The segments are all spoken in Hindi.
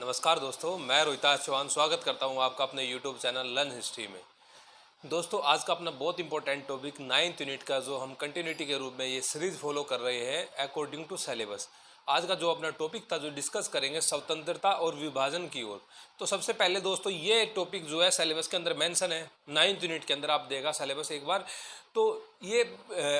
नमस्कार दोस्तों, मैं रोहिताज चौहान स्वागत करता हूं आपका अपने YouTube चैनल लर्न हिस्ट्री में। दोस्तों, आज का अपना बहुत इंपॉर्टेंट टॉपिक 9th यूनिट का जो हम कंटिन्यूटी के रूप में ये सीरीज फॉलो कर रहे हैं अकॉर्डिंग टू सिलेबस। आज का जो अपना टॉपिक था जो डिस्कस करेंगे स्वतंत्रता और विभाजन की ओर। तो सबसे पहले दोस्तों ये टॉपिक जो है सिलेबस के अंदर मेंशन है, 9th यूनिट के अंदर आप देगा सिलेबस एक बार। तो ये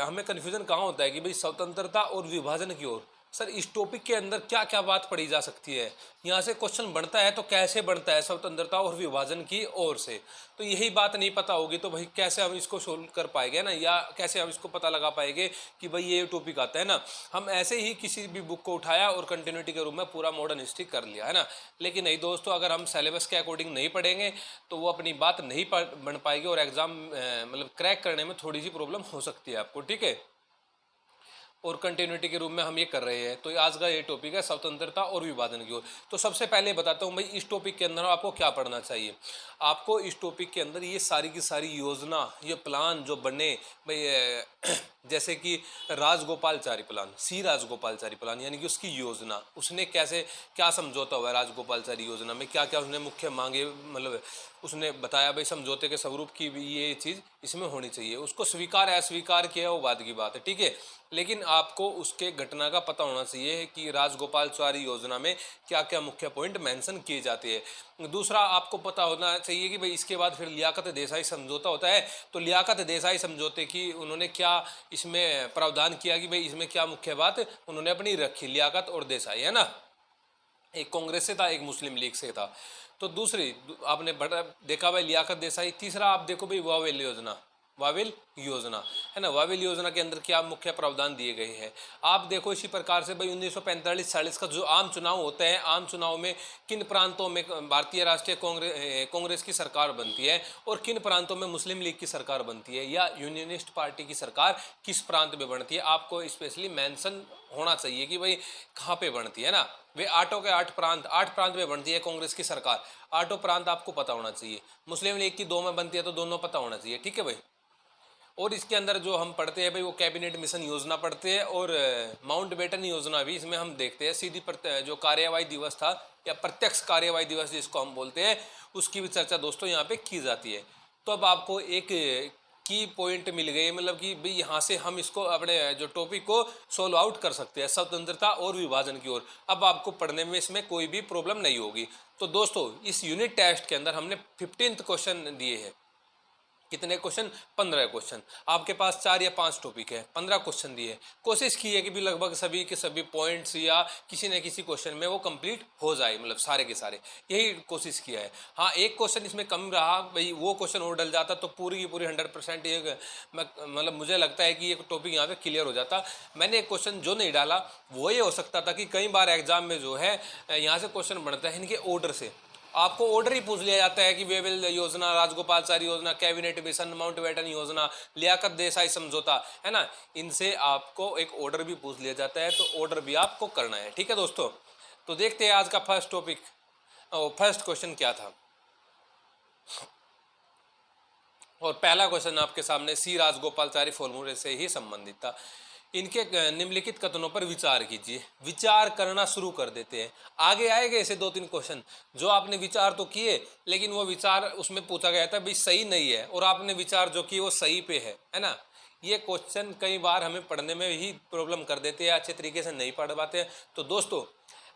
हमें कन्फ्यूजन कहाँ होता है कि भाई स्वतंत्रता और विभाजन की ओर सर इस टॉपिक के अंदर क्या क्या बात पढ़ी जा सकती है, यहाँ से क्वेश्चन बनता है तो कैसे बनता है स्वतंत्रता और विभाजन की ओर से। तो यही बात नहीं पता होगी तो भाई कैसे हम इसको सोल्व कर पाएंगे ना, या कैसे हम इसको पता लगा पाएंगे कि भाई ये टॉपिक आता है ना। हम ऐसे ही किसी भी बुक को उठाया और कंटिन्यूटी के रूप में पूरा मॉडर्न हिस्ट्री कर लिया है ना। लेकिन नहीं दोस्तों, अगर हम सिलेबस के अकॉर्डिंग नहीं पढ़ेंगे तो वो अपनी बात नहीं बन पाएगी और एग्जाम मतलब क्रैक करने में थोड़ी सी प्रॉब्लम हो सकती है आपको, ठीक है। और कंटिन्यूटी के रूप में हम ये कर रहे हैं। तो आज का ये टॉपिक है स्वतंत्रता और विभाजन की ओर। तो सबसे पहले बताता हूँ भाई इस टॉपिक के अंदर आपको क्या पढ़ना चाहिए। आपको इस टॉपिक के अंदर ये सारी की सारी योजना, ये प्लान जो बने भाई जैसे कि राजगोपालचारी प्लान, सी राजगोपालचारी प्लान यानी कि उसकी योजना, उसने कैसे क्या समझौता हुआ है राजगोपालचारी योजना में, क्या क्या उसने मुख्य मांगे, मतलब उसने बताया भाई समझौते के स्वरूप की भी ये चीज़ इसमें होनी चाहिए। उसको स्वीकार अस्वीकार किया वो बात की बात है, ठीक है। लेकिन आपको उसके घटना का पता होना चाहिए कि राजगोपालचारी योजना में क्या क्या मुख्य पॉइंट मेंशन किए जाते हैं। दूसरा आपको पता होना चाहिए कि भाई इसके बाद फिर लियाकत देसाई समझौता होता है। तो लियाकत देसाई समझौते की उन्होंने क्या इसमें प्रावधान किया कि भाई इसमें क्या मुख्य बात उन्होंने अपनी रखी, लियाकत और देसाई, है ना। एक कांग्रेस से था, एक मुस्लिम लीग से था। तो दूसरी आपने बड़ा देखा भाई लियाकत देसाई। तीसरा आप देखो भाई वावेल योजना, वावेल योजना, है ना। वावेल योजना के अंदर क्या मुख्य प्रावधान दिए गए हैं आप देखो इसी प्रकार से भाई 1945-46 का जो आम चुनाव होते हैं, आम चुनाव में किन प्रांतों में भारतीय राष्ट्रीय कांग्रेस की सरकार बनती है और किन प्रांतों में मुस्लिम लीग की सरकार बनती है, या यूनियनिस्ट पार्टी की सरकार किस प्रांत में बनती है, आपको स्पेशली मेंशन होना चाहिए कि भाई कहाँ पे बनती है ना। वे आठों के आठ प्रांत में बनती है कांग्रेस की सरकार। आठों प्रांत आपको पता होना चाहिए। मुस्लिम लीग की 2 में बनती है तो दोनों पता होना चाहिए, ठीक है भाई। और इसके अंदर जो हम पढ़ते हैं भाई वो कैबिनेट मिशन योजना पढ़ते हैं और माउंट बेटन योजना भी इसमें हम देखते हैं। सीधी जो कार्यवाही दिवस था या प्रत्यक्ष कार्यवाही दिवस जिसको हम बोलते हैं, उसकी भी चर्चा दोस्तों यहाँ पे की जाती है। तो अब आपको एक की पॉइंट मिल गए, मतलब कि भाई यहाँ से हम इसको अपने जो टॉपिक को सोल्व आउट कर सकते हैं स्वतंत्रता और विभाजन की ओर। अब आपको पढ़ने में इसमें कोई भी प्रॉब्लम नहीं होगी। तो दोस्तों इस यूनिट टेस्ट के अंदर हमने 15th क्वेश्चन दिए हैं। कितने क्वेश्चन? 15 क्वेश्चन। आपके पास 4 या 5 टॉपिक है, 15 क्वेश्चन दिए। कोशिश की है कि भी लगभग सभी के सभी पॉइंट्स या किसी न किसी क्वेश्चन में वो कंप्लीट हो जाए, मतलब सारे के सारे, यही कोशिश किया है। हाँ, एक क्वेश्चन इसमें कम रहा भाई, वो क्वेश्चन और डल जाता तो पूरी की पूरी 100% ये मतलब मुझे लगता है कि ये टॉपिक यहाँ पे क्लियर हो जाता। मैंने एक क्वेश्चन जो नहीं डाला वो ये हो सकता था कि कई बार एग्जाम में जो है यहाँ से क्वेश्चन बनता है इनके ऑर्डर से। आपको ऑर्डर ही पूछ लिया जाता है कि वेवेल योजना, राजगोपालचारी योजना, कैबिनेट मिशन, माउंट बेटन योजना, लियाकत देसाई समझौता, है ना। इनसे आपको एक ऑर्डर भी पूछ लिया जाता है, तो ऑर्डर भी आपको करना है, ठीक है दोस्तों। तो देखते हैं आज का फर्स्ट टॉपिक, फर्स्ट क्वेश्चन क्या था। और पहला क्वेश्चन आपके सामने सी राजगोपालचारी फॉर्मूले से ही संबंधित था। इनके निम्नलिखित कथनों पर विचार कीजिए। विचार करना शुरू कर देते हैं। आगे आएंगे ऐसे 2-3 क्वेश्चन जो आपने विचार तो किए लेकिन वो विचार उसमें पूछा गया था भाई सही नहीं है, और आपने विचार जो किए वो सही पे है ना। ये क्वेश्चन कई बार हमें पढ़ने में ही प्रॉब्लम कर देते हैं, अच्छे तरीके से नहीं पढ़ पाते हैं। तो दोस्तों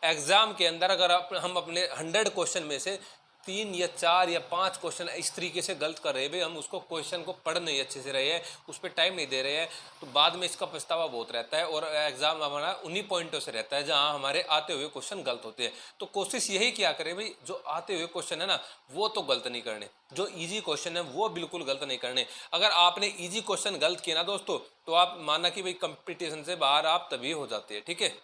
एग्जाम के अंदर अगर हम अपने 100 क्वेश्चन में से 3 या 4 या 5 क्वेश्चन इस तरीके से गलत कर रहे हैं, हम उसको क्वेश्चन को पढ़ नहीं अच्छे से रहे हैं, उस पर टाइम नहीं दे रहे हैं, तो बाद में इसका पछतावा बहुत रहता है। और एग्जाम हमारा उन्हीं पॉइंटों से रहता है जहां हमारे आते हुए क्वेश्चन गलत होते हैं। तो कोशिश यही किया करें भाई, जो आते हुए क्वेश्चन है ना वो तो गलत नहीं करने, जो ईजी क्वेश्चन है वो बिल्कुल गलत नहीं करने। अगर आपने ईजी क्वेश्चन गलत किया ना दोस्तों, तो आप माना कि भाई कंपटीशन से बाहर आप तभी हो जाते हैं, ठीक है।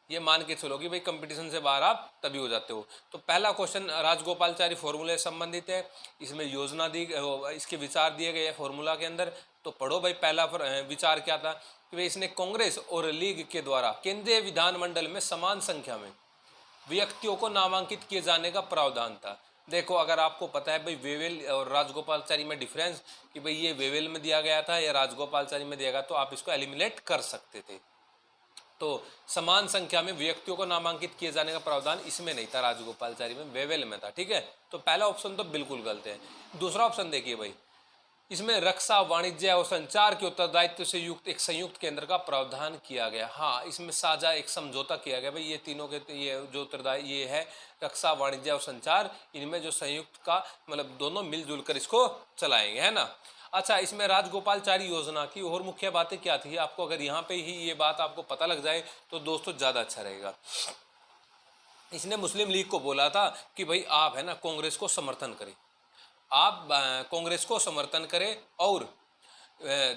ये मान के चलो कि भाई कंपटीशन से बाहर आप तभी हो जाते हो। तो पहला क्वेश्चन राजगोपालचारी फॉर्मूले से संबंधित है। इसमें योजना दी, इसके विचार दिए गए फॉर्मूला के अंदर। तो पढ़ो भाई, पहला विचार क्या था कि भाई इसने कांग्रेस और लीग के द्वारा केंद्रीय विधानमंडल में समान संख्या में व्यक्तियों को नामांकित किए जाने का प्रावधान था। देखो अगर आपको पता है भाई वेवेल और राजगोपालचारी में डिफरेंस, कि भाई ये वेवेल में दिया गया था या राजगोपालचारी में दिया गया, तो आप इसको एलिमिनेट कर सकते थे। तो समान संख्या में व्यक्तियों को नामांकित किए जाने का प्रावधान इसमें नहीं था, राजगोपालचारी में, वेवेल में था। ठीक है, तो पहला ऑप्शन तो बिल्कुल गलत है। दूसरा ऑप्शन देखिए भाई, इसमें रक्षा, वाणिज्य और संचार के उत्तरदायित्व से युक्त एक संयुक्त केंद्र का प्रावधान किया गया। हाँ, इसमें साझा एक समझौता किया गया भाई, ये तीनों के ये जो उत्तरदायी ये है रक्षा, वाणिज्य और संचार, इनमें जो संयुक्त का मतलब दोनों मिलजुल कर इसको चलाएंगे, है ना। अच्छा, इसमें राजगोपालचारी योजना की और मुख्य बातें क्या थी, आपको अगर यहाँ पे ही ये बात आपको पता लग जाए तो दोस्तों ज़्यादा अच्छा रहेगा। इसने मुस्लिम लीग को बोला था कि भाई आप है ना कांग्रेस को समर्थन करें, आप कांग्रेस को समर्थन करें, और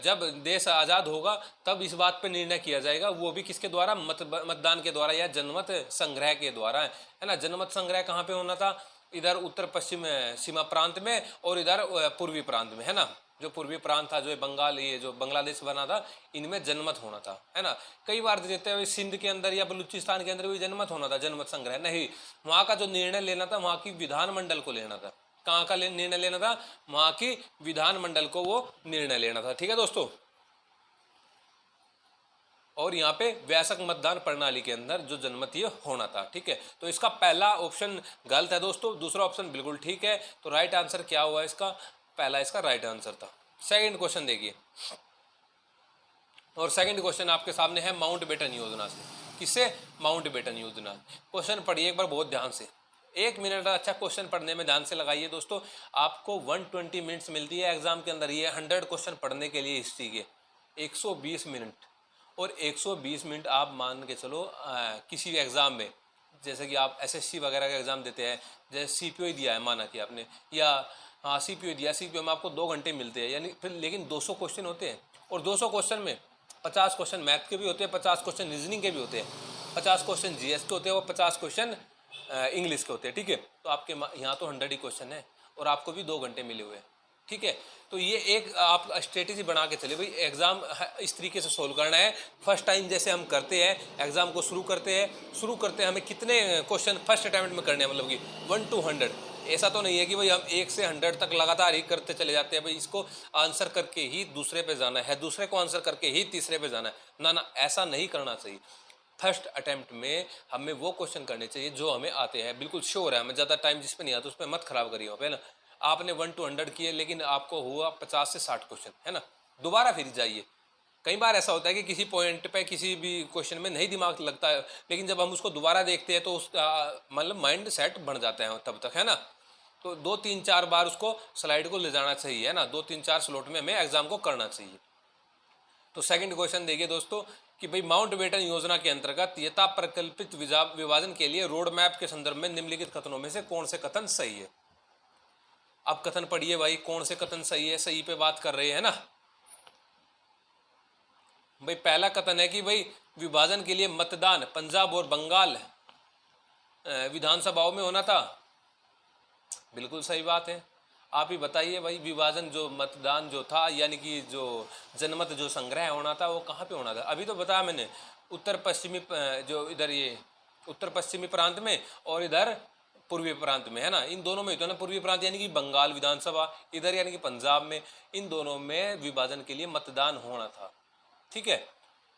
जब देश आज़ाद होगा तब इस बात पर निर्णय किया जाएगा, वो भी किसके द्वारा, मतदान के द्वारा या जनमत संग्रह के द्वारा, है ना। जनमत संग्रह कहाँ पे होना था, इधर उत्तर पश्चिम सीमा प्रांत में और इधर पूर्वी प्रांत में, है ना। जो पूर्वी प्रांत था, जो बंगाल, ये जो बांग्लादेश बना था, इनमें जनमत होना था, है ना। कई बार देते हुए सिंध के अंदर या बलूचिस्तान के अंदर भी जनमत होना था, जनमत संग्रह नहीं, वहाँ का जो निर्णय लेना था वहाँ की विधानमंडल को लेना था। कहाँ का निर्णय लेना था, वहाँ की विधानमंडल को वो निर्णय लेना था। ठीक है दोस्तों, और यहाँ पे वयस्क मतदान प्रणाली के अंदर जो जनमत ये होना था। ठीक है, तो इसका पहला ऑप्शन गलत है दोस्तों, दूसरा ऑप्शन बिल्कुल ठीक है। तो राइट आंसर क्या हुआ इसका, पहला इसका राइट आंसर था। सेकंड क्वेश्चन देखिए, और सेकंड क्वेश्चन आपके सामने है माउंटबेटन योजना से। किससे, माउंटबेटन योजना। क्वेश्चन पढ़िए एक बार बहुत ध्यान से, 1 मिनट अच्छा क्वेश्चन पढ़ने में ध्यान से लगाइए दोस्तों। आपको 120 मिनट्स मिलती है एग्जाम के अंदर, ये 100 क्वेश्चन पढ़ने के लिए हिस्ट्री के 120 मिनट, और 120 मिनट आप मान के चलो किसी एग्ज़ाम में, जैसे कि आप एसएससी वगैरह का एग्ज़ाम देते हैं, जैसे सीपीओ दिया है माना कि आपने, या हाँ सीपीओ दिया, सीपीओ में आपको 2 घंटे मिलते हैं, यानी फिर लेकिन 200 क्वेश्चन होते हैं, और 200 क्वेश्चन में 50 क्वेश्चन मैथ के भी होते हैं, 50 क्वेश्चन रीजनिंग के भी होते हैं, 50 क्वेश्चन जीएस के होते हैं, और 50 क्वेश्चन इंग्लिश के होते हैं। ठीक है, तो आपके यहाँ तो 100 ही क्वेश्चन है, और आपको भी 2 घंटे मिले हुए हैं। ठीक है, तो ये एक आप स्ट्रेटेजी बना के चले भाई, एग्ज़ाम इस तरीके से सोल्व करना है। फर्स्ट टाइम जैसे हम करते हैं एग्ज़ाम को शुरू करते हैं हमें कितने क्वेश्चन फर्स्ट अटैम्प्ट में करने हैं, मतलब कि 1 to 100। ऐसा तो नहीं है कि भाई हम 1 से 100 तक लगातार ही करते चले जाते हैं, भाई इसको आंसर करके ही दूसरे पे जाना है, दूसरे को आंसर करके ही तीसरे पे जाना है, ना ना, ऐसा नहीं करना चाहिए। फर्स्ट अटैम्प्ट में हमें वो क्वेश्चन करने चाहिए जो हमें आते हैं, बिल्कुल श्योर है, हमें ज़्यादा टाइम जिस पे नहीं आता उस पर मत खराब करिए आप, है ना। आपने 1 to 100 किए, लेकिन आपको हुआ 50 से 60 क्वेश्चन, है ना। दोबारा फिर जाइए। कई बार ऐसा होता है कि किसी पॉइंट पे किसी भी क्वेश्चन में नहीं दिमाग लगता है, लेकिन जब हम उसको दोबारा देखते हैं तो उसका मतलब माइंड सेट बन जाता है तब तक, है ना। तो 2-3-4 बार उसको स्लाइड को ले जाना चाहिए, है ना, 2-3-4 स्लॉट में हमें एग्जाम को करना चाहिए। तो सेकंड क्वेश्चन देखिए दोस्तों कि भाई माउंटबेटन योजना के अंतर्गत यथा प्रकल्पित विभाजन के लिए रोड मैप के संदर्भ में निम्नलिखित कथनों में से कौन से कथन सही है। अब कथन पढ़िए भाई, कौन से कथन सही है, सही पे बात कर रहे हैं ना भाई। पहला कथन है कि भाई विभाजन के लिए मतदान पंजाब और बंगाल विधानसभाओं में होना था, बिल्कुल सही बात है। आप ही बताइए भाई, विभाजन जो मतदान जो था, यानी कि जो जनमत जो संग्रह होना था, वो कहाँ पे होना था, अभी तो बताया मैंने, उत्तर पश्चिमी जो इधर ये उत्तर पश्चिमी प्रांत में और इधर पूर्वी प्रांत में, है ना। इन दोनों में तो ना, पूर्वी प्रांत यानी कि बंगाल विधानसभा, इधर यानी कि पंजाब में, इन दोनों में विभाजन के लिए मतदान होना था। ठीक है,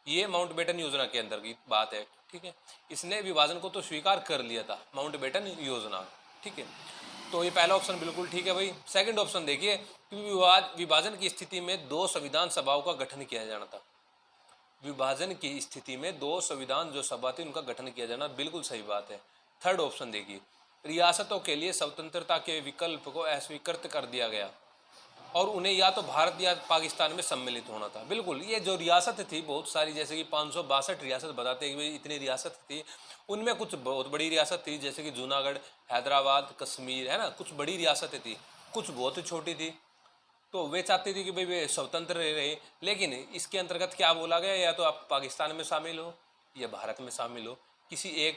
ये माउंटबेटन योजना के अंदर की बात है। ठीक है, इसने विभाजन को तो स्वीकार कर लिया था, माउंटबेटन योजना। ठीक है, तो ये पहला ऑप्शन बिल्कुल ठीक है भाई। सेकंड ऑप्शन देखिए कि विभाजन की स्थिति में 2 संविधान सभाओं का गठन किया जाना था। विभाजन की स्थिति में 2 संविधान जो सभा थी उनका गठन किया जाना, बिल्कुल सही बात है। थर्ड ऑप्शन देखिए, रियासतों के लिए स्वतंत्रता के विकल्प को अस्वीकृत कर दिया गया और उन्हें या तो भारत या पाकिस्तान में सम्मिलित होना था। बिल्कुल, ये जो रियासत थी बहुत सारी, जैसे कि 562 रियासत बताते हैं कि इतनी रियासत थी, उनमें कुछ बहुत बड़ी रियासत थी जैसे कि जूनागढ़, हैदराबाद, कश्मीर, है ना, कुछ बड़ी रियासतें थी, कुछ बहुत ही छोटी थी। तो वे चाहते थे कि भाई वे स्वतंत्र रहे, लेकिन इसके अंतर्गत क्या बोला गया, या तो आप पाकिस्तान में शामिल हो या भारत में शामिल हो, किसी एक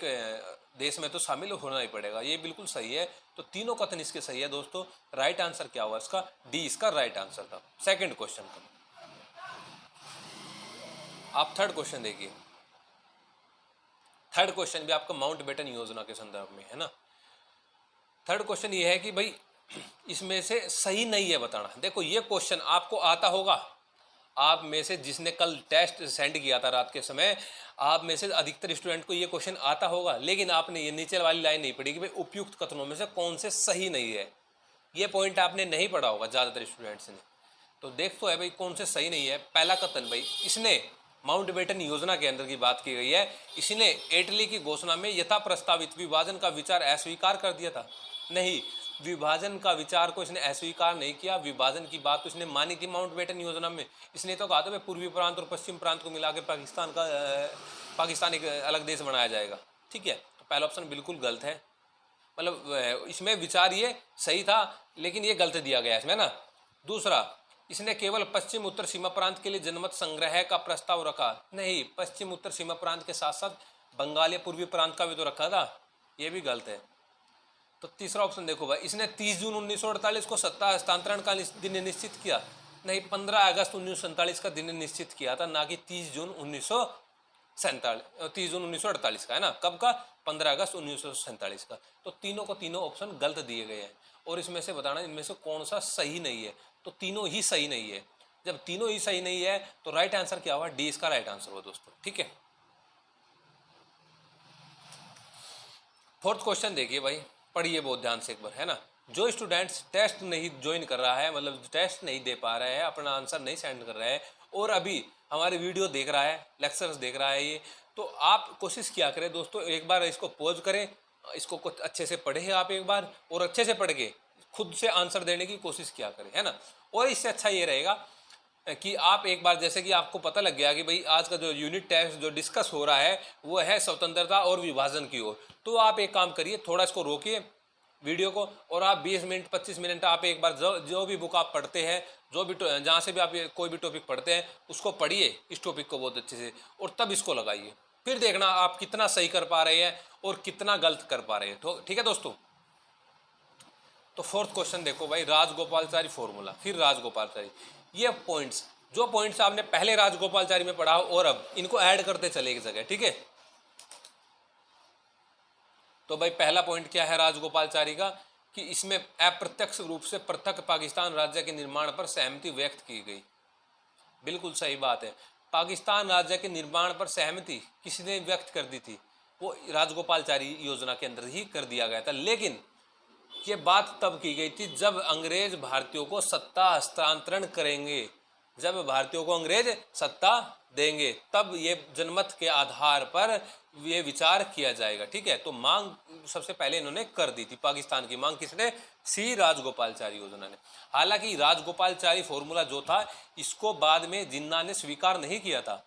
देश में तो शामिल होना ही पड़ेगा। ये बिल्कुल सही है। तो तीनों कथन इसके सही है दोस्तों। राइट आंसर क्या हुआ इसका, डी इसका राइट आंसर था सेकंड क्वेश्चन का। आप थर्ड क्वेश्चन देखिए। थर्ड क्वेश्चन भी आपका माउंटबेटन योजना के संदर्भ में है ना। थर्ड क्वेश्चन ये है कि भाई इसमें से सही नहीं है बताना। देखो ये क्वेश्चन आपको आता होगा, आप में से जिसने कल टेस्ट सेंड किया था रात के समय, आप में से अधिकतर स्टूडेंट को ये क्वेश्चन आता होगा, लेकिन आपने ये नीचे वाली लाइन नहीं पढ़ी कि भाई उपयुक्त कथनों में से कौन से सही नहीं है। ये पॉइंट आपने नहीं पढ़ा होगा ज़्यादातर स्टूडेंट्स ने। तो देख तो है भाई कौन से सही नहीं है। पहला कथन भाई, इसने माउंटबेटन योजना के अंदर की बात की गई है, इसने इटली की घोषणा में यथा प्रस्तावित विभाजन का विचार अस्वीकार कर दिया था। नहीं, विभाजन का विचार को इसने अस्वीकार नहीं किया, विभाजन की बात तो इसने मानी थी माउंटबेटन योजना में। इसने तो कहा था पूर्वी प्रांत और पश्चिम प्रांत को मिला के पाकिस्तान एक अलग देश बनाया जाएगा। ठीक है, तो पहला ऑप्शन बिल्कुल गलत है। मतलब इसमें विचार ये सही था, लेकिन ये गलत दिया गया इसमें ना। दूसरा, इसने केवल पश्चिम उत्तर सीमा प्रांत के लिए जनमत संग्रह का प्रस्ताव रखा। नहीं, पश्चिम उत्तर सीमा प्रांत के साथ साथ बंगाल या पूर्वी प्रांत का भी तो रखा था, ये भी गलत है। तो तीसरा ऑप्शन देखो भाई, इसने 30 जून 1948 को सत्ता हस्तांतरण का दिन निश्चित किया। नहीं, 15 अगस्त 1947 का दिन निश्चित किया था, ना कि 30 जून 1948 का, है ना। कब का? 15 अगस्त 1947 का। तो तीनों को तीनों ऑप्शन गलत दिए गए हैं, और इसमें से बताना इनमें से कौन सा सही नहीं है। तो तीनों ही सही नहीं है। जब तीनों ही सही नहीं है तो राइट आंसर क्या हुआ? डी इसका राइट आंसर हुआ दोस्तों। ठीक है, फोर्थ क्वेश्चन देखिए भाई, पढ़िए बहुत ध्यान से एक बार, है ना। जो स्टूडेंट्स टेस्ट नहीं ज्वाइन कर रहा है, मतलब टेस्ट नहीं दे पा रहा है, अपना आंसर नहीं सेंड कर रहा है, और अभी हमारे वीडियो देख रहा है, लेक्चर्स देख रहा है ये, तो आप कोशिश किया करें दोस्तों, एक बार इसको पॉज करें, इसको कुछ अच्छे से पढ़े आप एक बार, और अच्छे से पढ़ के खुद से आंसर देने की कोशिश किया करें, है ना। और इससे अच्छा ये रहेगा कि आप एक बार, जैसे कि आपको पता लग गया कि भाई आज का जो यूनिट टेस्ट जो डिस्कस हो रहा है वो है स्वतंत्रता और विभाजन की ओर, तो आप एक काम करिए, थोड़ा इसको रोकिए वीडियो को, और आप 20 मिनट 25 मिनट आप एक बार जो भी बुक आप पढ़ते हैं, जो भी जहाँ से भी आप कोई भी टॉपिक पढ़ते हैं उसको पढ़िए, इस टॉपिक को बहुत अच्छे से, और तब इसको लगाइए। फिर देखना आप कितना सही कर पा रहे हैं और कितना गलत कर पा रहे हैं। तो ठीक है दोस्तों, तो फोर्थ क्वेश्चन देखो भाई, राजगोपालचारी फॉर्मूला, फिर राजगोपालचारी। ये पॉइंट्स, जो पॉइंट्स आपने पहले राजगोपालचारी में पढ़ा और अब इनको ऐड करते चले एक जगह। ठीक है, तो भाई पहला पॉइंट क्या है राजगोपालचारी का, कि इसमें अप्रत्यक्ष रूप से पृथक पाकिस्तान राज्य के निर्माण पर सहमति व्यक्त की गई। बिल्कुल सही बात है, पाकिस्तान राज्य के निर्माण पर सहमति किसने व्यक्त कर दी थी? वो राजगोपालचारी योजना के अंदर ही कर दिया गया था। लेकिन ये बात तब की गई थी जब अंग्रेज भारतीयों को सत्ता हस्तांतरण करेंगे, जब भारतीयों को अंग्रेज सत्ता देंगे, तब ये जनमत के आधार पर ये विचार किया जाएगा। ठीक है, तो मांग सबसे पहले इन्होंने कर दी थी, पाकिस्तान की मांग किसने? सी राजगोपालचारी योजना ने। हालांकि राजगोपालचारी फॉर्मूला जो था, इसको बाद में जिन्ना ने स्वीकार नहीं किया था।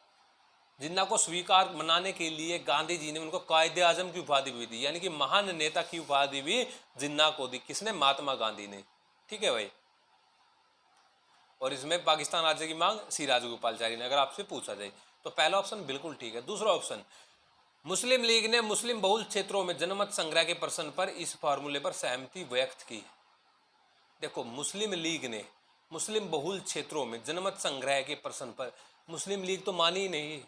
जिन्ना को स्वीकार मनाने के लिए गांधी जी ने उनको कायदे आजम की उपाधि भी दी, यानी कि महान नेता की उपाधि भी जिन्ना को दी। किसने? महात्मा गांधी ने। ठीक है भाई, और इसमें पाकिस्तान राज्य की मांग सी राजगोपालचारी ने, अगर आपसे पूछा जाए तो पहला ऑप्शन बिल्कुल ठीक है। दूसरा ऑप्शन, मुस्लिम लीग ने मुस्लिम बहुल क्षेत्रों में जनमत संग्रह के प्रश्न पर इस फार्मूले पर सहमति व्यक्त की। देखो, मुस्लिम लीग ने मुस्लिम बहुल क्षेत्रों में जनमत संग्रह के प्रश्न पर, मुस्लिम लीग तो मानी ही नहीं,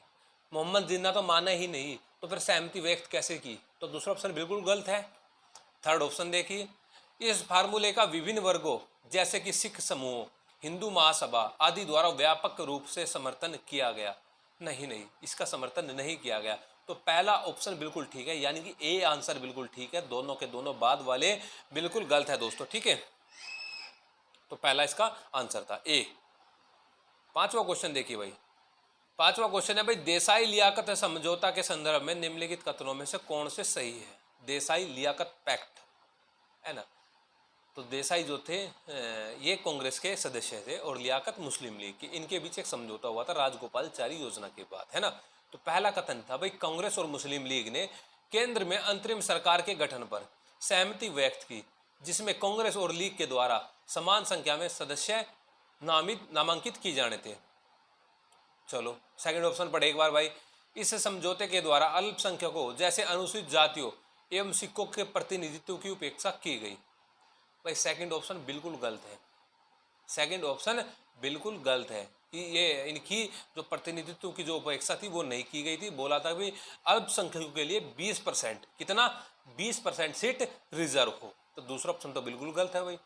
मोहम्मद जिन्ना तो माना ही नहीं, तो फिर सहमति व्यक्त कैसे की? तो दूसरा ऑप्शन बिल्कुल गलत है। थर्ड ऑप्शन देखिए, इस फार्मूले का विभिन्न वर्गों जैसे कि सिख समूह, हिंदू महासभा आदि द्वारा व्यापक रूप से समर्थन किया गया। नहीं, इसका समर्थन नहीं किया गया। तो पहला ऑप्शन बिल्कुल ठीक है, यानी कि ए आंसर बिल्कुल ठीक है, दोनों के दोनों बाद वाले बिल्कुल गलत है दोस्तों। ठीक है, तो पहला इसका आंसर था ए। पांचवा क्वेश्चन देखिए भाई, पांचवा क्वेश्चन है भाई, देसाई लियाकत समझौता के संदर्भ में निम्नलिखित कथनों में से कौन से सही है? देसाई लियाकत पैक्ट, है ना। तो देसाई जो थे ये कांग्रेस के सदस्य थे, और लियाकत मुस्लिम लीग की, इनके बीच एक समझौता हुआ था राजगोपालचारी योजना के बाद, है ना। तो पहला कथन था भाई, कांग्रेस और मुस्लिम लीग ने केंद्र में अंतरिम सरकार के गठन पर सहमति व्यक्त की, जिसमें कांग्रेस और लीग के द्वारा समान संख्या में सदस्य नामांकित किए जाने थे। चलो सेकंड ऑप्शन पढ़े एक बार भाई, इस समझौते के द्वारा अल्पसंख्यकों जैसे अनुसूचित जातियों एवं सिखों के प्रतिनिधित्व की उपेक्षा की गई। भाई सेकंड ऑप्शन बिल्कुल गलत है, सेकंड ऑप्शन बिल्कुल गलत है कि ये इनकी जो प्रतिनिधित्व की जो उपेक्षा थी वो नहीं की गई थी। बोला था कि अल्पसंख्यकों के लिए 20%, कितना? 20% सीट रिजर्व हो। तो दूसरा ऑप्शन तो बिल्कुल गलत है भाई।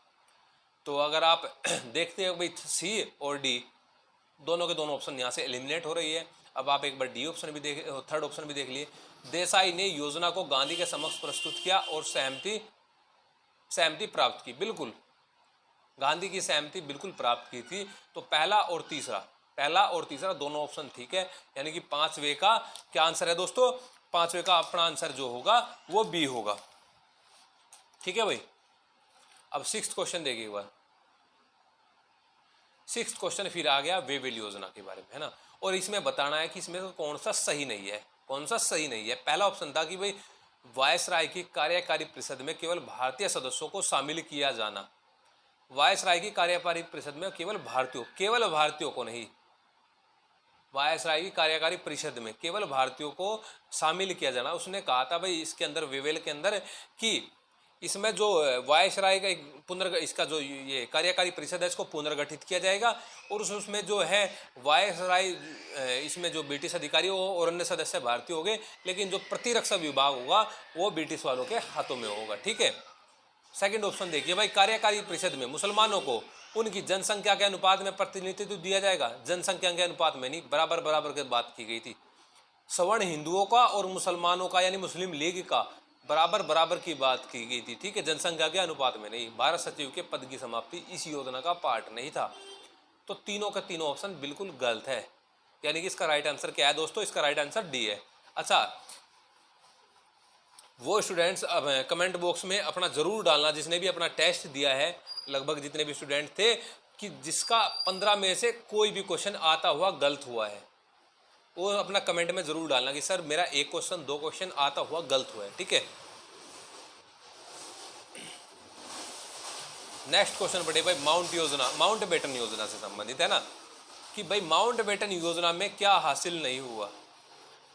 तो अगर आप देखते हो भाई सी और डी, दोनों के दोनों ऑप्शन यहाँ से एलिमिनेट हो रही है। अब आप एक बार डी ऑप्शन भी देख, थर्ड ऑप्शन भी देख लिए। देसाई ने योजना को गांधी के समक्ष प्रस्तुत किया और सहमति सहमति प्राप्त की। बिल्कुल, गांधी की सहमति बिल्कुल प्राप्त की थी। तो पहला और तीसरा दोनों ऑप्शन ठीक है, यानी कि 5वें का क्या आंसर है दोस्तों? 5वें का अपना आंसर जो होगा वो बी होगा। ठीक है भाई। अब 6th क्वेश्चन देखिए एक बार। 6th क्वेश्चन फिर आ गया वेवेल योजना के बारे में, है ना। और इसमें बताना है कि इसमें कौन सा सही नहीं है, कौन सा सही नहीं है। पहला ऑप्शन था कि भाई वायसराय की कार्यकारी परिषद में केवल भारतीय सदस्यों को शामिल किया जाना। वायसराय की कार्यकारी परिषद में केवल भारतीयों को नहीं, वायसराय की कार्यकारी परिषद में केवल भारतीयों को शामिल किया जाना। उसने कहा था भाई इसके अंदर, वेवेल के अंदर, कि इसमें जो वायसराय का इसका जो ये कार्यकारी परिषद है इसको पुनर्गठित किया जाएगा, और उसमें जो है वायसराय, इसमें जो ब्रिटिश अधिकारी हो और अन्य सदस्य भारतीय होंगे, लेकिन जो प्रतिरक्षा विभाग होगा वो ब्रिटिश वालों के हाथों में होगा। ठीक है। सेकंड ऑप्शन देखिए भाई, कार्यकारी परिषद में मुसलमानों को उनकी जनसंख्या के अनुपात में प्रतिनिधित्व दिया जाएगा। जनसंख्या के अनुपात में नहीं, बराबर बराबर की बात की गई थी। सवर्ण हिंदुओं का और मुसलमानों का यानी मुस्लिम लीग का बराबर बराबर की बात की गई थी। ठीक है, जनसंख्या के अनुपात में नहीं। भारत सचिव के पद की समाप्ति इस योजना का पार्ट नहीं था। तो तीनों का तीनों ऑप्शन बिल्कुल गलत है, यानी कि इसका राइट आंसर क्या है दोस्तों? इसका राइट आंसर डी है। अच्छा, वो स्टूडेंट्स अब कमेंट बॉक्स में अपना ज़रूर डालना जिसने भी अपना टेस्ट दिया है, लगभग जितने भी स्टूडेंट थे, कि जिसका 15 में से कोई भी क्वेश्चन आता हुआ गलत हुआ है, वो अपना कमेंट में ज़रूर डालना कि सर मेरा 1 क्वेश्चन 2 क्वेश्चन आता हुआ गलत हुआ है। ठीक है। नेक्स्ट क्वेश्चन बढ़े भाई, माउंटबेटन योजना से संबंधित है ना, कि भाई माउंटबेटन योजना में क्या हासिल नहीं हुआ।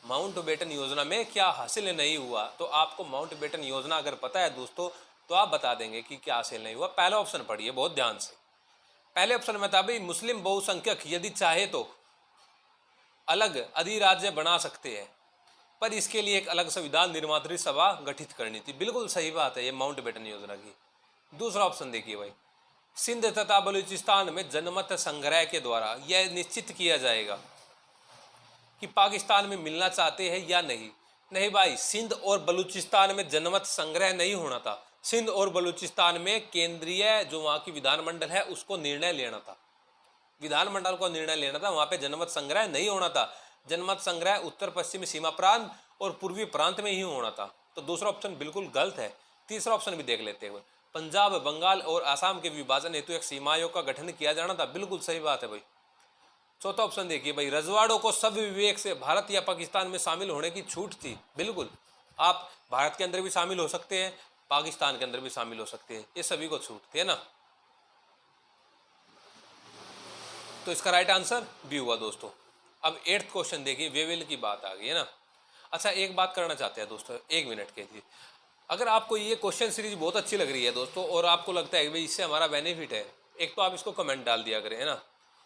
माउंटबेटन योजना में क्या हासिल नहीं हुआ? तो आपको माउंटबेटन योजना अगर पता है दोस्तों तो आप बता देंगे कि क्या हासिल नहीं हुआ। पहला ऑप्शन पढ़िए बहुत ध्यान से। पहले ऑप्शन में था भाई मुस्लिम बहुसंख्यक यदि चाहे तो अलग अधिराज्य बना सकते हैं, पर इसके लिए एक अलग संविधान निर्मात्री सभा गठित करनी थी। बिल्कुल सही बात है ये माउंटबेटन योजना की। दूसरा ऑप्शन देखिए भाई, सिंध तथा बलूचिस्तान में जनमत संग्रह के द्वारा यह निश्चित किया जाएगा कि पाकिस्तान में मिलना चाहते हैं या नहीं। नहीं भाई, सिंध और बलूचिस्तान में जनमत संग्रह नहीं होना था। सिंध और बलूचिस्तान में केंद्रीय जो वहाँ की विधानमंडल है उसको निर्णय लेना था, विधानमंडल को निर्णय लेना था, वहाँ पे जनमत संग्रह नहीं होना था। जनमत संग्रह उत्तर पश्चिमी सीमा प्रांत और पूर्वी प्रांत में ही होना था। तो दूसरा ऑप्शन बिल्कुल गलत है। तीसरा ऑप्शन भी देख लेते हैं, पंजाब, बंगाल और आसाम के विभाजन हेतु एक सीमा आयोग का गठन किया जाना था। बिल्कुल सही बात है भाई। चौथा ऑप्शन देखिए भाई, रजवाड़ों को सब विवेक से भारत या पाकिस्तान में शामिल होने की छूट थी। बिल्कुल, आप भारत के अंदर भी शामिल हो सकते हैं, पाकिस्तान के अंदर भी शामिल हो सकते हैं, ये सभी को छूट थी, है ना। तो इसका राइट आंसर बी हुआ दोस्तों। अब 8th क्वेश्चन देखिए, वेवेल की बात आ गई है ना। अच्छा, एक बात करना चाहते हैं दोस्तों, 1 मिनट के लिए। अगर आपको ये क्वेश्चन सीरीज बहुत अच्छी लग रही है दोस्तों, और आपको लगता है कि भाई इससे हमारा बेनिफिट है, एक तो आप इसको कमेंट डाल दिया करें, है ना,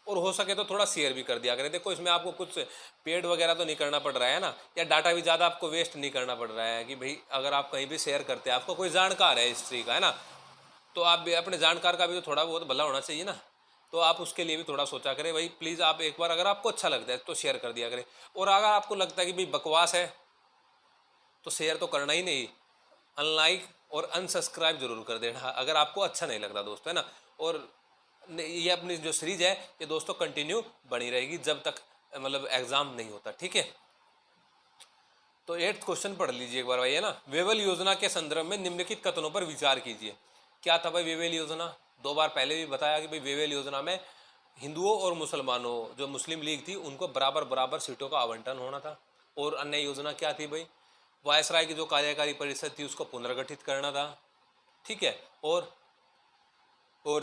और हो सके तो थोड़ा शेयर भी कर दिया करें। देखो इसमें आपको कुछ पेड वगैरह तो नहीं करना पड़ रहा है ना, या डाटा भी ज़्यादा आपको वेस्ट नहीं करना पड़ रहा है कि भाई अगर आप कहीं भी शेयर करते हैं, आपको कोई जानकार है हिस्ट्री का, है ना, तो आप भी अपने जानकार का भी तो थोड़ा बहुत भला होना चाहिए ना। तो आप उसके लिए भी थोड़ा सोचा करें भाई। प्लीज़ आप एक बार अगर आपको अच्छा लगता है तो शेयर कर दिया करें, और अगर आपको लगता है कि भाई बकवास है तो शेयर तो करना ही नहीं, अनलाइक और अनसब्सक्राइब जरूर कर देना अगर आपको अच्छा नहीं लगता दोस्तों, है ना। और ये अपनी जो सीरीज है ये दोस्तों कंटिन्यू बनी रहेगी जब तक मतलब एग्जाम नहीं होता। ठीक है। तो 8th क्वेश्चन पढ़ लीजिए एक बार भाई, है ना। वेवेल योजना के संदर्भ में निम्नलिखित कथनों पर विचार कीजिए। क्या था भाई वेवेल योजना? 2 बार पहले भी बताया कि भाई वेवेल योजना में हिंदुओं और मुसलमानों, जो मुस्लिम लीग थी, उनको बराबर बराबर सीटों का आवंटन होना था। और अन्य योजना क्या थी भाई? वायसराय की जो कार्यकारी परिषद थी उसको पुनर्गठित करना था। ठीक है। और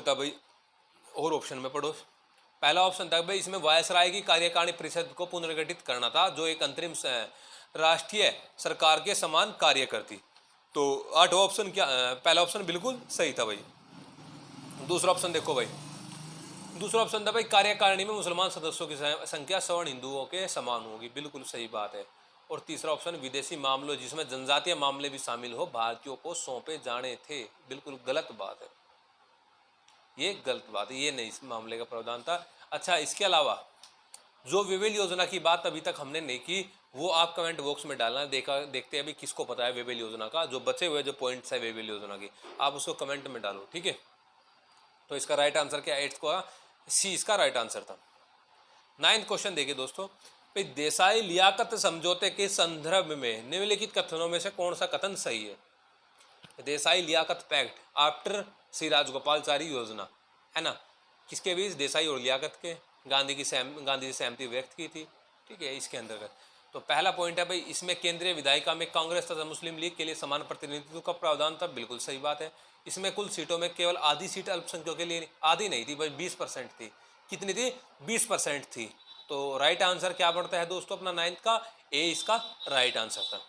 था भाई, और ऑप्शन में पढ़ो। पहला ऑप्शन था भाई इसमें वायसराय की कार्यकारिणी परिषद को पुनर्गठित करना था, जो एक अंतरिम राष्ट्रीय सरकार के समान कार्य करती। तो 8वां ऑप्शन क्या? पहला ऑप्शन बिल्कुल सही था भाई। दूसरा ऑप्शन देखो भाई, दूसरा ऑप्शन था भाई कार्यकारिणी में मुसलमान सदस्यों की संख्या सवर्ण हिंदुओं के समान होगी। बिल्कुल सही बात है। और तीसरा ऑप्शन विदेशी मामलों जिसमें जनजातीय मामले भी शामिल हो भारतीयों को सौंपे जाने थे। बिल्कुल गलत बात है, ये गलत बात है, ये नहीं इस मामले का प्रावधान था। अच्छा, इसके अलावा जो वेवेल योजना की बात अभी तक हमने नहीं की, वो आप कमेंट बॉक्स में डालना। देखते हैं अभी किसको पता है वेवेल योजना का, जो बचे हुए जो पॉइंट्स है वेवेल योजना की, आप उसको कमेंट में डालो, ठीक है। तो इसका राइट आंसर क्या है? 8 का सी इसका राइट आंसर था। 9th क्वेश्चन देखिए दोस्तों, भाई देसाई लियाकत समझौते के संदर्भ में निम्नलिखित कथनों में से कौन सा कथन सही है? देसाई लियाकत पैक्ट आफ्टर श्री राजगोपालचारी योजना, है ना, किसके बीच? देसाई और लियाकत के। गांधी की सहमति व्यक्त की थी, ठीक है, इसके अंतर्गत। तो पहला पॉइंट है भाई, इसमें केंद्रीय विधायिका में कांग्रेस तथा मुस्लिम लीग के लिए समान प्रतिनिधित्व का प्रावधान था, बिल्कुल सही बात है। इसमें कुल सीटों में केवल आधी सीट अल्पसंख्यकों के लिए, आधी नहीं थी भाई, 20% थी। कितनी थी? 20% थी। तो राइट आंसर क्या बढ़ता है दोस्तों अपना 9th का? ए इसका राइट आंसर था।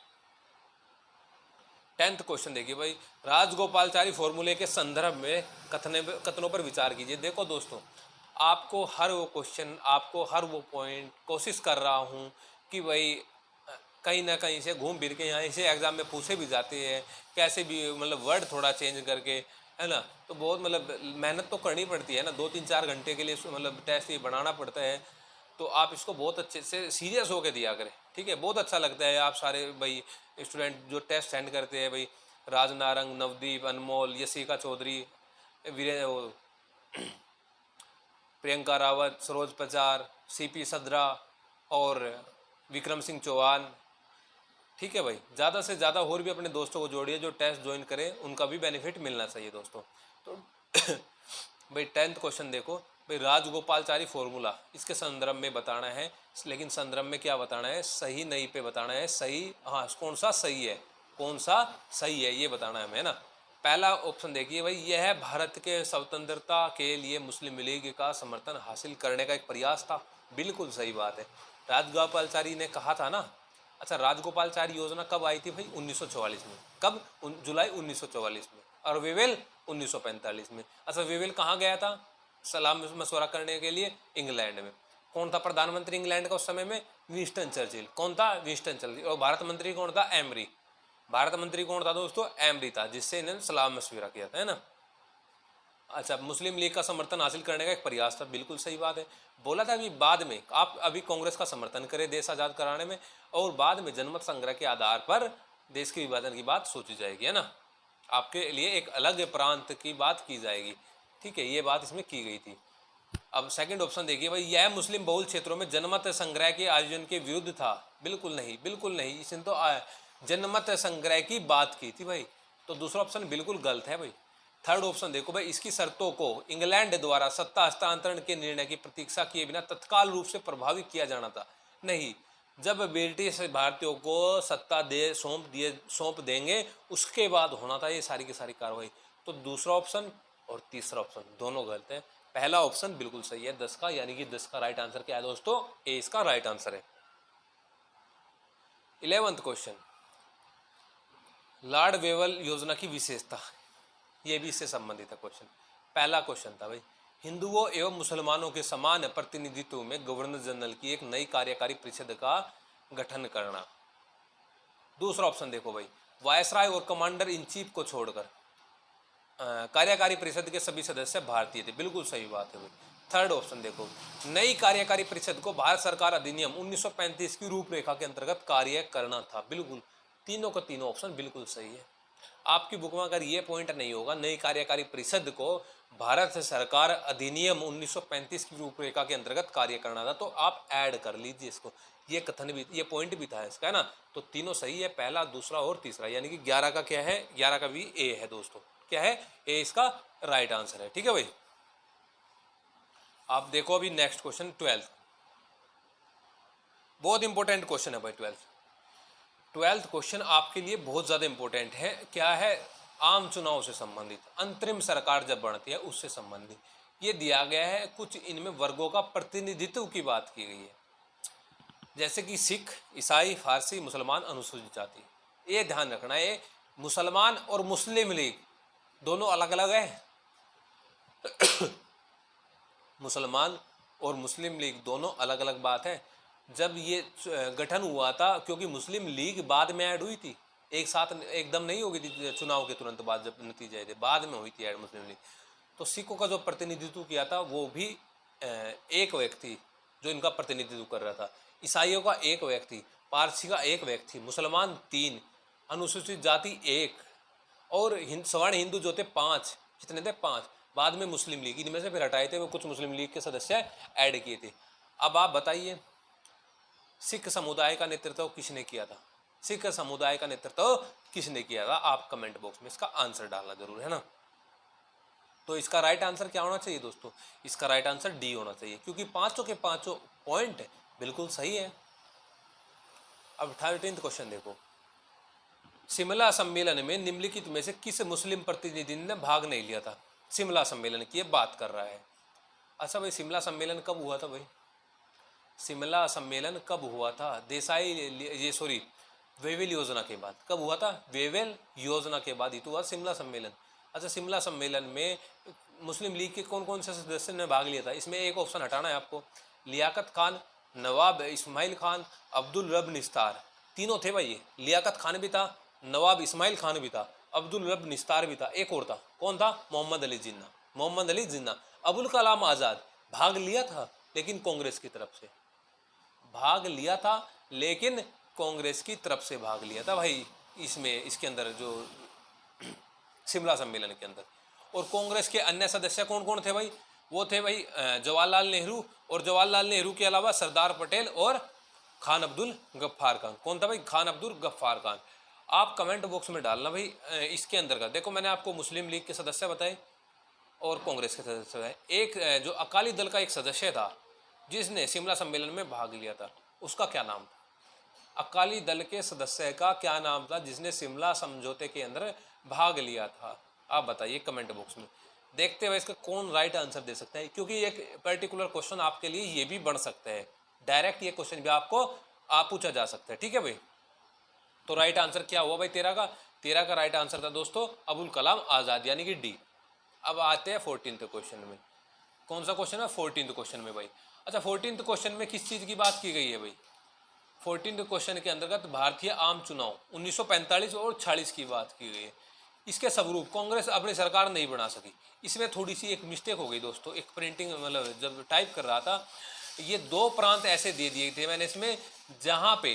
10th क्वेश्चन देखिए भाई, राजगोपालचारी फॉर्मूले के संदर्भ में कथनों पर विचार कीजिए। देखो दोस्तों, आपको हर वो क्वेश्चन, आपको हर वो पॉइंट कोशिश कर रहा हूँ कि भाई कहीं ना कहीं से घूम फिर के यहाँ से एग्जाम में पूछे भी जाते हैं, कैसे भी मतलब वर्ड थोड़ा चेंज करके, है ना। तो बहुत मतलब मेहनत तो करनी पड़ती है ना, 2-3-4 घंटे के लिए मतलब टेस्ट ये बनाना पड़ता है। तो आप इसको बहुत अच्छे से सीरियस होकर दिया करें, ठीक है। बहुत अच्छा लगता है आप सारे भाई स्टूडेंट जो टेस्ट सेंड करते हैं भाई, राजनारंग, नवदीप, अनमोल, यशिका चौधरी, वीरेंद्र, प्रियंका रावत, सरोज पचार, सीपी सद्रा और विक्रम सिंह चौहान, ठीक है भाई। ज़्यादा से ज़्यादा और भी अपने दोस्तों को जोड़िए जो टेस्ट ज्वाइन करें, उनका भी बेनिफिट मिलना चाहिए दोस्तों। तो भाई 10th क्वेश्चन देखो भाई, राजगोपालचारी फॉर्मूला इसके संदर्भ में बताना है, लेकिन संदर्भ में क्या बताना है? सही नहीं पे बताना है। सही, हाँ, कौन सा सही है, कौन सा सही है ये बताना है हमें ना। पहला ऑप्शन देखिए भाई, यह है भारत के स्वतंत्रता के लिए मुस्लिम लीग का समर्थन हासिल करने का एक प्रयास था, बिल्कुल सही बात है। राजगोपालचारी ने कहा था ना। अच्छा, राजगोपालचारी योजना कब आई थी भाई? 1944 में। कब? जुलाई 1944 में। और वेवेल 1945 में। अच्छा, वेवेल कहाँ गया था सलाह मशवरा करने के लिए? इंग्लैंड में। कौन था प्रधानमंत्री इंग्लैंड का उस समय में? Winston Churchill. कौन था? Winston Churchill. और भारत मंत्री कौन था? एमरी। भारत मंत्री कौन था दोस्तों? एमरी था, जिससे इन्होंने सलाह मशविरा किया था, है ना। अच्छा, मुस्लिम लीग का समर्थन हासिल करने का एक प्रयास था, बिल्कुल सही बात है। बोला था अभी बाद में आप अभी कांग्रेस का समर्थन करें देश आज़ाद कराने में, और बाद में जनमत संग्रह के आधार पर देश के विभाजन की बात सोची जाएगी, है ना। आपके लिए एक अलग प्रांत की बात की जाएगी, ठीक है, ये बात इसमें की गई थी। अब सेकंड ऑप्शन देखिए भाई, यह मुस्लिम बहुल क्षेत्रों में जनमत संग्रह के आयोजन के विरुद्ध था, बिल्कुल नहीं, बिल्कुल नहीं। इसने तो जनमत संग्रह की बात की थी भाई, तो दूसरा ऑप्शन बिल्कुल गलत है भाई। थर्ड ऑप्शन देखो भाई, इसकी शर्तों को इंग्लैंड द्वारा सत्ता हस्तांतरण के निर्णय की प्रतीक्षा किए बिना तत्काल रूप से प्रभावित किया जाना था। नहीं, जब ब्रिटिश भारतीयों को सत्ता सौंप देंगे उसके बाद होना था ये सारी की सारी कार्रवाई। तो दूसरा ऑप्शन और तीसरा ऑप्शन दोनों गलत है। पहला ऑप्शन बिल्कुल सही है 10 का, यानी कि 10 का राइट आंसर क्या है दोस्तों? ए इसका राइट आंसर है। 11th क्वेश्चन, लॉर्ड वेवल योजना की विशेषता, ये भी इससे संबंधित है क्वेश्चन। पहला क्वेश्चन था भाई, हिंदुओं एवं मुसलमानों के समान प्रतिनिधित्व में गवर्नर जनरल की एक नई कार्यकारी परिषद का गठन करना। दूसरा ऑप्शन देखो भाई, वायसराय और कमांडर इन चीफ को छोड़कर कार्यकारी परिषद के सभी सदस्य भारतीय थे, बिल्कुल सही बात है भाई। थर्ड ऑप्शन देखो, नई कार्यकारी परिषद को भारत सरकार अधिनियम 1935 की रूपरेखा के अंतर्गत कार्य करना था, बिल्कुल। तीनों का तीनों ऑप्शन बिल्कुल सही है। आपकी बुक में अगर ये पॉइंट नहीं होगा, नई कार्यकारी परिषद को भारत सरकार अधिनियम 1935 की रूपरेखा के अंतर्गत कार्य करना था, तो आप ऐड कर लीजिए इसको। ये कथन भी, ये पॉइंट भी था इसका, है ना। तो तीनों सही है, पहला, दूसरा और तीसरा, यानी कि 11 का क्या है? 11 का भी ए है दोस्तों। क्या है? ए इसका राइट आंसर है, ठीक है भाई। आप देखो अभी नेक्स्ट क्वेश्चन 12th, बहुत इंपॉर्टेंट क्वेश्चन है भाई 12th क्वेश्चन आपके लिए बहुत ज़्यादा इंपॉर्टेंट है। क्या है? आम चुनाव से संबंधित, अंतरिम सरकार जब बनती है उससे संबंधित ये दिया गया है। कुछ इनमें वर्गों का प्रतिनिधित्व की बात की गई है, जैसे कि सिख, ईसाई, फारसी, मुसलमान, अनुसूचित जाति। ये ध्यान रखना है, मुसलमान और मुस्लिम लीग दोनों अलग अलग है। मुसलमान और मुस्लिम लीग दोनों अलग अलग बात है। जब ये गठन हुआ था, क्योंकि मुस्लिम लीग बाद में ऐड हुई थी, एक साथ एकदम नहीं होगी थी चुनाव के तुरंत बाद, जब नतीजे थे बाद में हुई थी ऐड मुस्लिम लीग। तो सिखों का जो प्रतिनिधित्व किया था वो भी एक व्यक्ति जो इनका प्रतिनिधित्व कर रहा था, ईसाइयों का एक व्यक्ति, पारसी का एक व्यक्ति, मुसलमान 3, अनुसूचित जाति 1 और सवर्ण हिंदू जो थे 5। कितने थे? 5। बाद में मुस्लिम लीग, इनमें से फिर हटाए थे वो कुछ मुस्लिम लीग के सदस्य ऐड किए थे। अब आप बताइए सिख समुदाय का नेतृत्व किसने किया था? सिख समुदाय का नेतृत्व किसने किया था? आप कमेंट बॉक्स में इसका आंसर डालना जरूर है ना। तो इसका राइट आंसर क्या होना चाहिए दोस्तों? इसका राइट आंसर डी होना चाहिए, क्योंकि पांचों के पांचों पॉइंट बिल्कुल सही है। अब 13th क्वेश्चन देखो, शिमला सम्मेलन में निम्नलिखित में से किस मुस्लिम प्रतिनिधि ने भाग नहीं लिया था? शिमला सम्मेलन की बात कर रहा है। अच्छा भाई, शिमला सम्मेलन कब हुआ था भाई? शिमला सम्मेलन कब हुआ था? वेवेल योजना के बाद। कब हुआ था? वेवेल योजना के बाद ही तो हुआ शिमला सम्मेलन। अच्छा, शिमला सम्मेलन में मुस्लिम लीग के कौन कौन से सदस्य ने भाग लिया था? इसमें एक ऑप्शन हटाना है आपको। लियाकत खान, नवाब इस्माइल खान, अब्दुल रब निस्तार, तीनों थे भाई। लियाकत खान भी था, नवाब इस्माइल खान भी था, अब्दुल रब निस्तार भी था, एक और था। कौन था? मोहम्मद अली जिन्ना। मोहम्मद अली जिन्ना। अबुल कलाम आज़ाद भाग लिया था, लेकिन कांग्रेस की तरफ से भाग लिया था, लेकिन कांग्रेस की तरफ से भाग लिया था भाई। इसमें इसके अंदर जो शिमला सम्मेलन के अंदर। और कांग्रेस के अन्य सदस्य कौन कौन थे भाई? वो थे भाई जवाहरलाल नेहरू, और जवाहरलाल नेहरू के अलावा सरदार पटेल और खान अब्दुल गफ्फार खान। कौन था भाई? खान अब्दुल गफ्फार खान। आप कमेंट बॉक्स में डालना भाई इसके अंदर का। देखो, मैंने आपको मुस्लिम लीग के सदस्य बताए और कांग्रेस के सदस्य बताए। एक जो अकाली दल का एक सदस्य था जिसने शिमला सम्मेलन में भाग लिया था, उसका क्या नाम था? अकाली दल के सदस्य का क्या नाम था जिसने शिमला समझौते के अंदर भाग लिया था? आप बताइए कमेंट बॉक्स में। देखते हुए इसका कौन राइट आंसर दे सकता है, क्योंकि एक पर्टिकुलर क्वेश्चन आपके लिए ये भी बन सकता है। डायरेक्ट ये क्वेश्चन भी आपको पूछा जा सकता है। ठीक है भाई, तो राइट आंसर क्या हुआ भाई? 13 का राइट आंसर था दोस्तों अबुल कलाम आज़ाद, यानी कि डी। अब आते हैं 14th क्वेश्चन में। कौन सा क्वेश्चन है? 14th क्वेश्चन में भाई। अच्छा, 14th क्वेश्चन में किस चीज़ की बात की गई है भाई? 14th क्वेश्चन के अंतर्गत भारतीय आम चुनाव 1945 और 46 की बात की गई है। इसके स्वरूप कांग्रेस अपनी सरकार नहीं बना सकी। इसमें थोड़ी सी एक मिस्टेक हो गई दोस्तों। एक प्रिंटिंग मतलब जब टाइप कर रहा था, ये 2 प्रांत ऐसे दे दिए थे मैंने इसमें जहाँ पे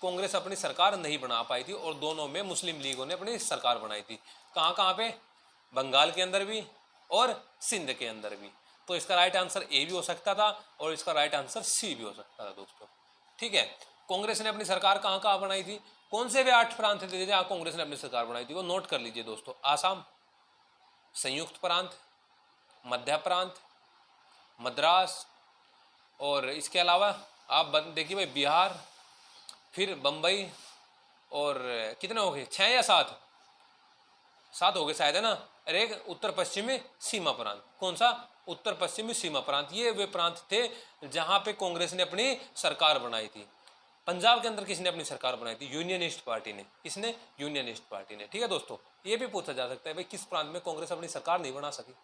कांग्रेस अपनी सरकार नहीं बना पाई थी, और दोनों में मुस्लिम लीगों ने अपनी सरकार बनाई थी। कहाँ कहाँ पे? बंगाल के अंदर भी और सिंध के अंदर भी। तो इसका राइट आंसर ए भी हो सकता था और इसका राइट आंसर सी भी हो सकता था दोस्तों। ठीक है, कांग्रेस ने अपनी सरकार कहाँ कहाँ बनाई थी? कौन से भी 8 प्रांत थे जहाँ कांग्रेस ने अपनी सरकार बनाई थी? वो नोट कर लीजिए दोस्तों। आसाम, संयुक्त प्रांत, मध्य प्रांत, मद्रास, और इसके अलावा आप देखिए भाई बिहार, फिर बम्बई, और कितने हो गए? 6 या 7? 7 हो गए शायद, है ना। अरे एक उत्तर पश्चिमी सीमा प्रांत। कौन सा? उत्तर पश्चिमी सीमा प्रांत। ये वे प्रांत थे जहां पे कांग्रेस ने अपनी सरकार बनाई थी। पंजाब के अंदर किसने अपनी सरकार बनाई थी? यूनियनिस्ट पार्टी ने। किसने? यूनियनिस्ट पार्टी ने। ठीक है दोस्तों, ये भी पूछा जा सकता है भाई किस प्रांत में कांग्रेस अपनी सरकार नहीं बना सकी,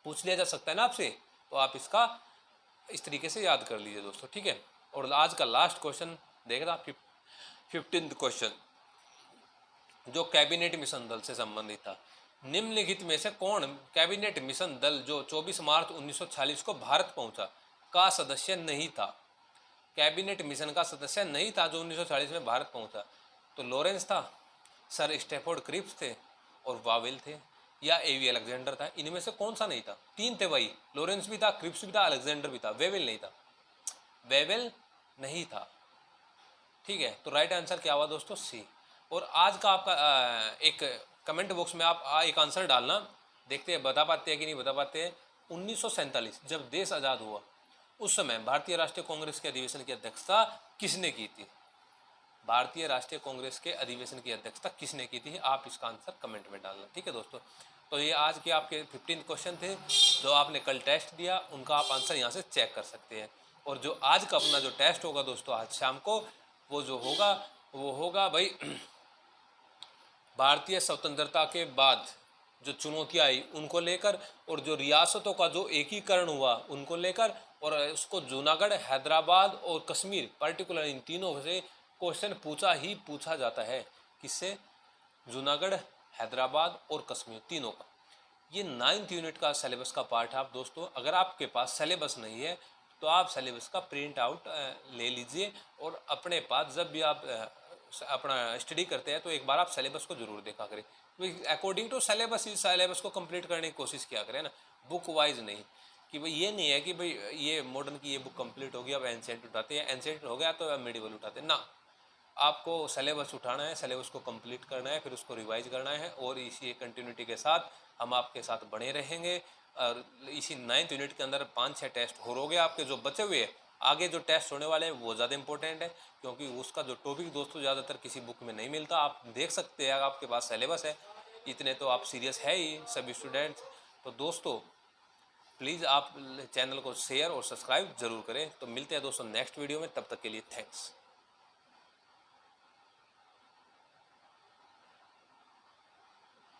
पूछ लिया जा सकता है ना आपसे। तो आप इसका इस तरीके से याद कर लीजिए दोस्तों। ठीक है, और आज का लास्ट क्वेश्चन देख रहा 15th क्वेश्चन, जो कैबिनेट मिशन दल से संबंधित था। निम्नलिखित में से कौन कैबिनेट मिशन दल जो 24 मार्च 1946 को भारत पहुंचा का सदस्य नहीं था? कैबिनेट मिशन का सदस्य नहीं था जो 1940 में भारत पहुंचा। तो लॉरेंस था, सर स्टैफोर्ड क्रिप्स थे, और वावेल थे, या एवी अलेक्जेंडर था। इनमें से कौन सा नहीं था? 3 थे भाई, लॉरेंस भी था, क्रिप्स भी था, अलेक्जेंडर भी था, वेवेल नहीं था। वेवेल नहीं था। ठीक है, तो राइट आंसर क्या हुआ दोस्तों? सी। और आज का आपका एक कमेंट बॉक्स में आप एक आंसर डालना, देखते हैं बता पाते हैं कि नहीं बता पाते हैं। 1947 जब देश आज़ाद हुआ, उस समय भारतीय राष्ट्रीय कांग्रेस के अधिवेशन की अध्यक्षता किसने की थी? भारतीय राष्ट्रीय कांग्रेस के अधिवेशन की अध्यक्षता किसने की थी? आप इसका आंसर कमेंट में डालना। ठीक है दोस्तों, तो ये आज के आपके 15 क्वेश्चन थे जो आपने कल टेस्ट दिया, उनका आप आंसर यहाँ से चेक कर सकते हैं। और जो आज का अपना जो टेस्ट होगा दोस्तों आज शाम को, वो होगा भाई भारतीय स्वतंत्रता के बाद जो चुनौतियाँ आई उनको लेकर, और जो रियासतों का जो एकीकरण हुआ उनको लेकर, और उसको जूनागढ़, हैदराबाद और कश्मीर पर्टिकुलर इन तीनों से क्वेश्चन पूछा जाता है। किससे? जूनागढ़, हैदराबाद और कश्मीर तीनों का। ये 9th यूनिट का सिलेबस का पार्ट है। आप दोस्तों अगर आपके पास सिलेबस नहीं है तो आप सिलेबस का प्रिंट आउट ले लीजिए और अपने पास जब भी आप अपना स्टडी करते हैं तो एक बार आप सिलेबस को जरूर देखा करें। अकॉर्डिंग टू सिलेबस इस सिलेबस को कंप्लीट करने की कोशिश किया करें ना, बुक वाइज नहीं। कि भाई ये नहीं है कि भाई ये मॉडर्न की ये बुक कंप्लीट हो गई अब एंशिएंट उठाते हैं, एंशिएंट हो गया तो अब मिडिवल उठाते हैं ना। आपको सिलेबस उठाना है, सिलेबस को कंप्लीट करना है, फिर उसको रिवाइज करना है और इसी कंटिन्यूटी के साथ हम आपके साथ बने रहेंगे। और इसी 9th यूनिट के अंदर 5-6 टेस्ट हो गए आपके जो बचे हुए हैं। आगे जो टेस्ट होने वाले हैं वो ज़्यादा इंपॉर्टेंट है क्योंकि उसका जो टॉपिक दोस्तों ज़्यादातर किसी बुक में नहीं मिलता। आप देख सकते हैं आपके पास सिलेबस है, इतने तो आप सीरियस है ही सभी स्टूडेंट्स। तो दोस्तों प्लीज़ आप चैनल को शेयर और सब्सक्राइब जरूर करें। तो मिलते हैं दोस्तों नेक्स्ट वीडियो में, तब तक के लिए थैंक्स।